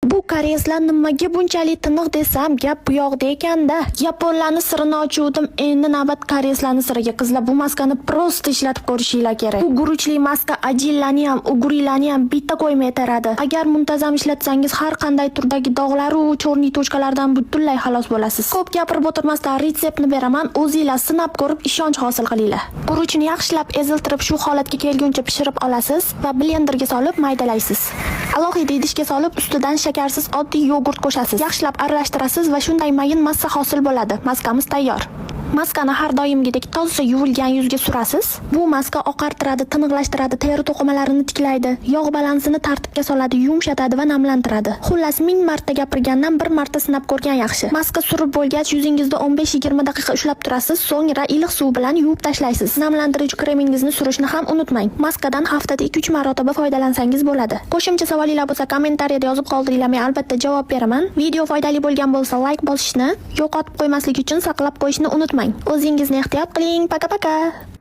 Bu koreyslar nimaga bunchalik tiniq desam, gap bu yoqda ekanda. Yaponlarning sirini ochuvdim, endi navbat koreyslarning siriga. Qizlar, bu maskani prosta ishlatib ko'rishinglar kerak. Bu guruchli maska ajillarni ham, ugurilarni ham bitta qo'ymay taradi. Agar muntazam ishlatsangiz, har qanday turdagi dog'lar va chorniy tochkalardan butunlay xalos bo'lasiz. Ko'p gapirib o'tirmasdan retseptni beraman, o'zingizlar sinab ko'rib ishonch hosil qilinglar. Guruchni yaxshilab eziltirib, shu holatga kelguncha pishirib olasiz va blenderga solib maydalaysiz. Alohida idishga solib, ustidan shakarsiz oddiy yogurt qo'shasiz. Yaxshilab aralashtirasiz va shunday mayin massa hosil bo'ladi. Maskamiz tayyor. Maskani har doimgidek toza yuvilgan yuzga surasiz. Bu maska oqartiradi, tiniqlashtiradi, teri to'qimalarini tiklaydi, yog' balansini tartibga soladi, yumshatadi va namlantiradi. Xullas, 1000 marta gapirgandan 1 marta sinab ko'rgan yaxshi. Maska surib bo'lgach, yuzingizda 15-20 daqiqa ushlab turasiz, so'ngra iliq suv bilan yuvib tashlaysiz. Namlantiruvchi kremingizni surishni ham unutmang. Maskadan haftada 2-3 marotaba foydalansangiz bo'ladi. Qo'shimcha savolinglar bo'lsa, kommentariyada yozib qoldiringlar, men albatta javob beraman. Video foydali bo'lgan bo'lsa, like bosishni, yo'qotib qo'ymaslik uchun saqlab qo'yishni unutmang. O'zingizni ehtiyot qiling. Paka-paka.